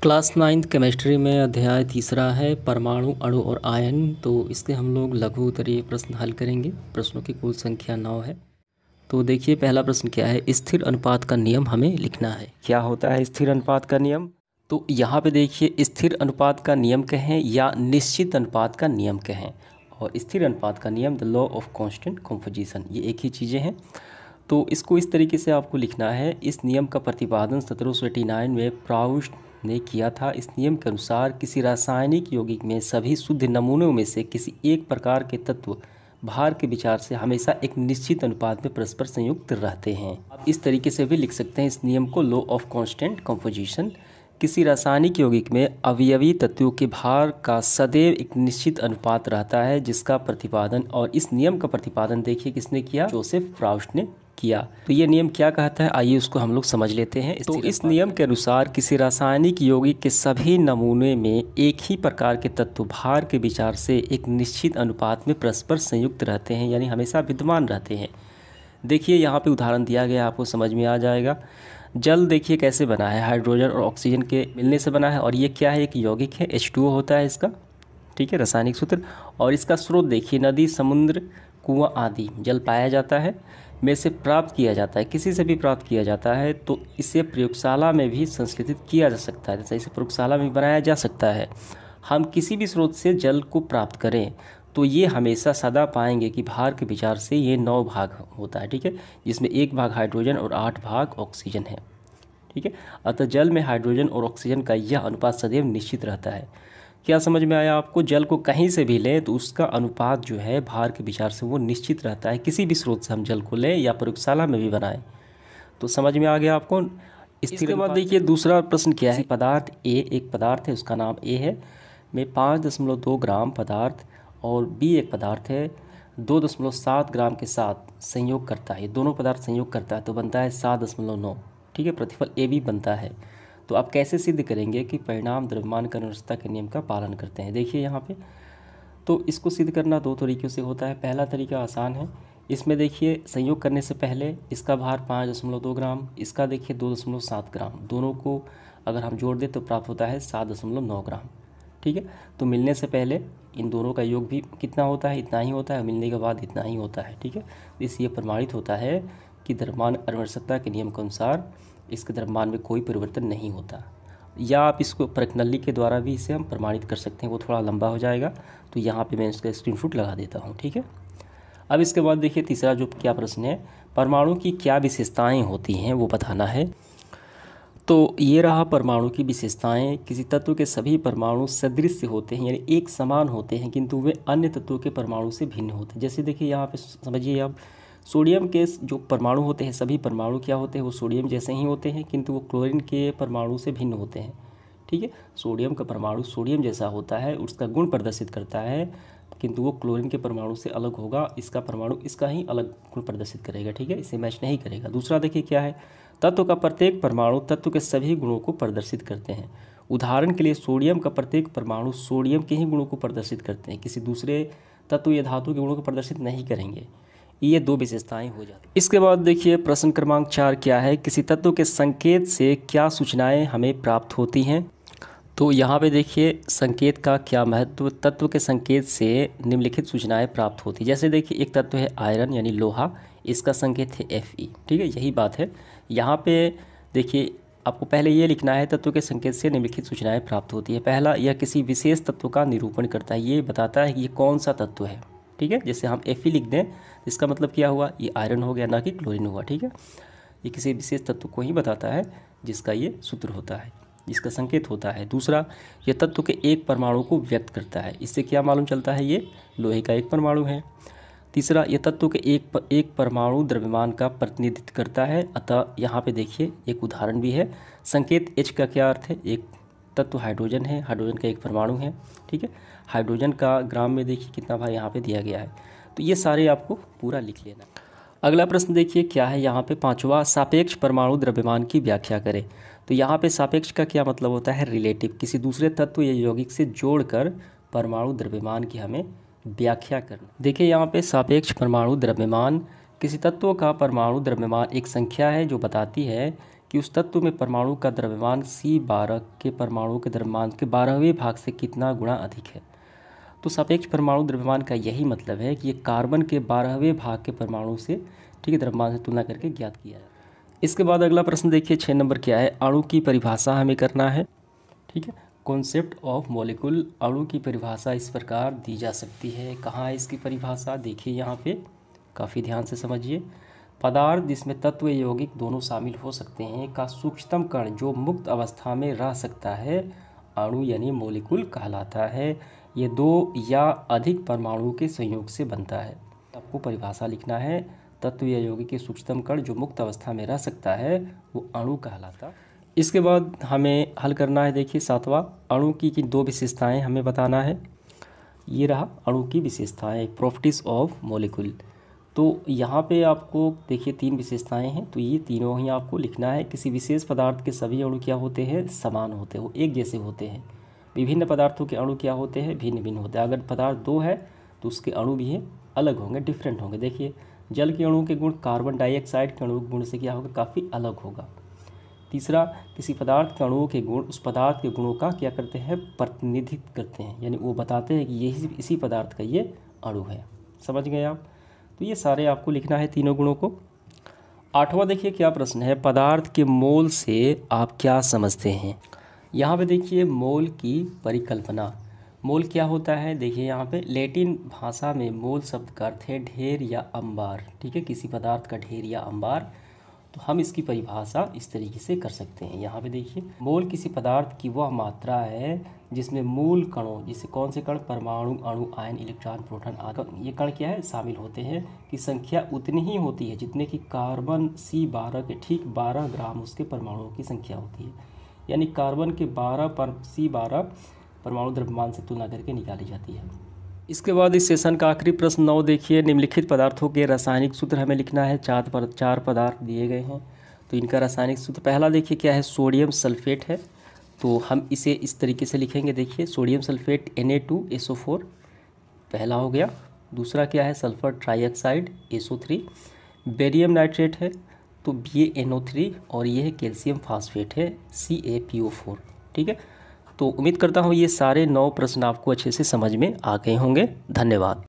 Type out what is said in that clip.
Class 9th chemistry में अध्याय तीसरा है परमाणु अणु और आयन। तो इसके हम लोग लघु उत्तरीय प्रश्न हल करेंगे। प्रश्नों की कुल संख्या 9 है। तो देखिए पहला प्रश्न क्या है, स्थिर अनुपात का नियम हमें लिखना है। क्या होता है स्थिर अनुपात का नियम? तो यहाँ पे देखिए स्थिर अनुपात का नियम कहें या निश्चित अनुपात का नियम कहें, और स्थिर अनुपात का नियम the law of constant composition, ये एक ही चीज़ें हैं। तो इसको इस तरीके से आपको लिखना है। इस नियम का प्रतिपादन 1789 में प्राउस्ट ने किया था। इस नियम के अनुसार किसी रासायनिक यौगिक में सभी शुद्ध नमूनों में से किसी एक प्रकार के तत्व भार के विचार से हमेशा एक निश्चित अनुपात में परस्पर संयुक्त रहते हैं। आप इस तरीके से भी लिख सकते हैं इस नियम को, लॉ ऑफ कांस्टेंट कॉम्पोजिशन। किसी रासायनिक यौगिक में अवयवी तत्वों के भार का सदैव एक निश्चित अनुपात रहता है, जिसका प्रतिपादन, और इस नियम का प्रतिपादन देखिए किसने किया? जोसेफ प्राउस्ट ने किया। तो ये नियम क्या कहता है, आइए उसको हम लोग समझ लेते हैं। तो इस नियम के अनुसार किसी रासायनिक यौगिक के सभी नमूने में एक ही प्रकार के तत्व भार के विचार से एक निश्चित अनुपात में परस्पर संयुक्त रहते हैं, यानी हमेशा विद्यमान रहते हैं। देखिए यहाँ पे उदाहरण दिया गया, आपको समझ में आ जाएगा। जल देखिए कैसे बना है, हाइड्रोजन और ऑक्सीजन के मिलने से बना है, और ये क्या है? एक यौगिक है, H2O होता है इसका, ठीक है, रासायनिक सूत्र। और इसका स्रोत देखिए नदी, समुद्र, कुआं आदि जल पाया जाता है में से प्राप्त किया जाता है, किसी से भी प्राप्त किया जाता है। तो इसे प्रयोगशाला में भी संश्लेषित किया जा सकता है, जैसे इसे प्रयोगशाला में बनाया जा सकता है। हम किसी भी स्रोत से जल को प्राप्त करें तो ये हमेशा सदा पाएंगे कि भार के विचार से ये 9 भाग होता है, ठीक है, जिसमें 1 भाग हाइड्रोजन और 8 भाग ऑक्सीजन है, ठीक है। अतः जल में हाइड्रोजन और ऑक्सीजन का यह अनुपात सदैव निश्चित रहता है। क्या समझ में आया आपको? जल को कहीं से भी लें तो उसका अनुपात जो है भार के विचार से वो निश्चित रहता है, किसी भी स्रोत से हम जल को लें या प्रयोगशाला में भी बनाएं। तो समझ में आ गया आपको? इसके बाद देखिए दूसरा प्रश्न क्या है। पदार्थ ए, एक पदार्थ है उसका नाम ए है, में 5.2 ग्राम पदार्थ, और बी एक पदार्थ है 2.7 ग्राम के साथ संयोग करता है। दोनों पदार्थ संयोग करता है तो बनता है 7.9, ठीक है, प्रतिफल ए बी बनता है। तो आप कैसे सिद्ध करेंगे कि परिणाम द्रव्यमान की अनुरूपता के नियम का पालन करते हैं? देखिए यहाँ पे, तो इसको सिद्ध करना 2 तरीक़ों से होता है। पहला तरीका आसान है, इसमें देखिए संयोग करने से पहले इसका भार 5.2 ग्राम, इसका देखिए 2.7 ग्राम, दोनों को अगर हम जोड़ दें तो प्राप्त होता है 7.9 ग्राम, ठीक है। तो मिलने से पहले इन दोनों का योग भी कितना होता है? इतना ही होता है, मिलने के बाद इतना ही होता है, ठीक है। इसलिए प्रमाणित होता है कि द्रव्यमान अनुवर्तकता के नियम के अनुसार इसके द्रव्यमान में कोई परिवर्तन नहीं होता। या आप इसको प्रश्नावली के द्वारा भी इसे हम प्रमाणित कर सकते हैं, वो थोड़ा लंबा हो जाएगा, तो यहाँ पे मैं इसका स्क्रीनशॉट लगा देता हूँ, ठीक है। अब इसके बाद देखिए तीसरा जो क्या प्रश्न है, परमाणु की क्या विशेषताएं होती हैं वो बताना है। तो ये रहा परमाणु की विशेषताएं। किसी तत्व के सभी परमाणु सदृश्य होते हैं, यानी एक समान होते हैं, किंतु वे अन्य तत्वों के परमाणु से भिन्न होते हैं। जैसे देखिए यहाँ पे समझिए आप, सोडियम के जो परमाणु होते हैं, सभी परमाणु क्या होते हैं? वो सोडियम जैसे ही होते हैं, किंतु वो क्लोरीन के परमाणु से भिन्न होते हैं, ठीक है। सोडियम का परमाणु सोडियम जैसा होता है, उसका गुण प्रदर्शित करता है, किंतु वो क्लोरीन के परमाणु से अलग होगा, इसका परमाणु इसका ही अलग गुण प्रदर्शित करेगा, ठीक है, इसे मैच नहीं करेगा। दूसरा देखिए क्या है, तत्व का प्रत्येक परमाणु तत्व के सभी गुणों को प्रदर्शित करते हैं। उदाहरण के लिए सोडियम का प्रत्येक परमाणु सोडियम के ही गुणों को प्रदर्शित करते हैं, किसी दूसरे तत्व या धातु के गुणों को प्रदर्शित नहीं करेंगे। ये 2 विशेषताएं हो जाती हैं। इसके बाद देखिए प्रश्न क्रमांक 4 क्या है, किसी तत्व के संकेत से क्या सूचनाएं हमें प्राप्त होती हैं? तो यहाँ पे देखिए संकेत का क्या महत्व, तत्व के संकेत से निम्नलिखित सूचनाएं प्राप्त होती है। जैसे देखिए एक तत्व है आयरन यानी लोहा, इसका संकेत है Fe, ठीक है, यही बात है। यहाँ पे देखिए आपको पहले ये लिखना है, तत्व के संकेत से निम्नलिखित सूचनाएं प्राप्त होती है। पहला, यह किसी विशेष तत्व का निरूपण करता है, ये बताता है कि ये कौन सा तत्व है, ठीक है। जैसे हम Fe लिख दें, इसका मतलब क्या हुआ? ये आयरन हो गया, ना कि क्लोरीन हुआ, ठीक है। ये किसी विशेष तत्व को ही बताता है जिसका ये सूत्र होता है, जिसका संकेत होता है। दूसरा, यह तत्व के एक परमाणु को व्यक्त करता है, इससे क्या मालूम चलता है? ये लोहे का एक परमाणु है। तीसरा, यह तत्व के एक परमाणु द्रव्यमान का प्रतिनिधित्व करता है। अतः यहाँ पे देखिए एक उदाहरण भी है। संकेत H का क्या अर्थ है? एक तत्व हाइड्रोजन है, हाइड्रोजन का एक परमाणु है, ठीक है। हाइड्रोजन का ग्राम में देखिए कितना भाग यहाँ पे दिया गया है। तो ये सारे आपको पूरा लिख लेना। अगला प्रश्न देखिए क्या है, यहाँ पे 5वां, सापेक्ष परमाणु द्रव्यमान की व्याख्या करें। तो यहाँ पे सापेक्ष का क्या मतलब होता है? रिलेटिव, किसी दूसरे तत्व या यौगिक से जोड़कर परमाणु द्रव्यमान की हमें व्याख्या करना। देखिए यहाँ पे सापेक्ष परमाणु द्रव्यमान, किसी तत्व का परमाणु द्रव्यमान एक संख्या है जो बताती है कि उस तत्व में परमाणु का द्रव्यमान C12 के परमाणु के द्रव्यमान के 12वें भाग से कितना गुना अधिक है। तो सापेक्ष परमाणु द्रव्यमान का यही मतलब है कि ये कार्बन के 12वें भाग के परमाणु से, ठीक है, द्रव्यमान से तुलना करके ज्ञात किया जाता है। इसके बाद अगला प्रश्न देखिए 6 नंबर क्या है, अणु की परिभाषा हमें करना है। ठीक है, कॉन्सेप्ट ऑफ मॉलिक्यूल, अणु की परिभाषा इस प्रकार दी जा सकती है। कहाँ है इसकी परिभाषा, देखिए यहाँ पे काफ़ी ध्यान से समझिए। पदार्थ जिसमें तत्व यौगिक दोनों शामिल हो सकते हैं का सूक्ष्मतम कण जो मुक्त अवस्था में रह सकता है अणु यानी मॉलिक्यूल कहलाता है। ये 2 या अधिक परमाणु के संयोग से बनता है। आपको परिभाषा लिखना है, तत्व या यौगिक के सूक्ष्मतम कण जो मुक्त अवस्था में रह सकता है वो अणु कहलाता। इसके बाद हमें हल करना है, देखिए 7वां, अणु की 2 विशेषताएं हमें बताना है। ये रहा अणु की विशेषताएं, प्रॉपर्टीज ऑफ मॉलिक्यूल। तो यहाँ पे आपको देखिए 3 विशेषताएं हैं, तो ये तीनों ही आपको लिखना है। किसी विशेष पदार्थ के सभी अणु क्या होते हैं, समान होते हैं, एक जैसे होते हैं। विभिन्न पदार्थों के अणु क्या होते हैं, भिन्न भिन्न होते हैं। अगर पदार्थ 2 है तो उसके अणु भी हैं अलग होंगे, डिफरेंट होंगे। देखिए जल के अणु के गुण कार्बन डाइऑक्साइड के अणु के गुण से क्या होगा, काफ़ी अलग होगा। तीसरा, किसी पदार्थ के अणुओं के गुण उस पदार्थ के गुणों का क्या करते हैं, प्रतिनिधित्व करते हैं, यानी वो बताते हैं कि यही इसी पदार्थ का ये अणु है। समझ गए आप। तो ये सारे आपको लिखना है तीनों गुणों को। 8वां देखिए क्या प्रश्न है, पदार्थ के मोल से आप क्या समझते हैं। यहाँ पे देखिए मोल की परिकल्पना। मोल क्या होता है, देखिए यहाँ पे लैटिन भाषा में मोल शब्द का अर्थ है ढेर या अंबार। ठीक है, किसी पदार्थ का ढेर या अंबार। तो हम इसकी परिभाषा इस तरीके से कर सकते हैं। यहाँ पे देखिए मोल किसी पदार्थ की वह मात्रा है जिसमें मूल कणों, जिससे कौन से कण, परमाणु, अणु, आयन, इलेक्ट्रॉन, प्रोटॉन आदि ये कण क्या है, शामिल होते हैं, की संख्या उतनी ही होती है जितने कि कार्बन C12 के ठीक 12 ग्राम उसके परमाणुओं की संख्या होती है। यानी कार्बन के 12 पर C12 परमाणु द्रव्यमान से तुलना करके निकाली जाती है। इसके बाद इस सेशन का आखिरी प्रश्न 9 देखिए, निम्नलिखित पदार्थों के रासायनिक सूत्र हमें लिखना है। 4 पदार्थ दिए गए हैं, तो इनका रासायनिक सूत्र पहला देखिए क्या है, सोडियम सल्फेट है। तो हम इसे इस तरीके से लिखेंगे, देखिए सोडियम सल्फेट Na2SO4 पहला हो गया। दूसरा क्या है, sulphur trioxide SO3। Barium nitrate है तो BaNO3, और ये है कैल्शियम फास्फेट है CaPO4। ठीक है, तो उम्मीद करता हूँ ये सारे 9 प्रश्न आपको अच्छे से समझ में आ गए होंगे। धन्यवाद।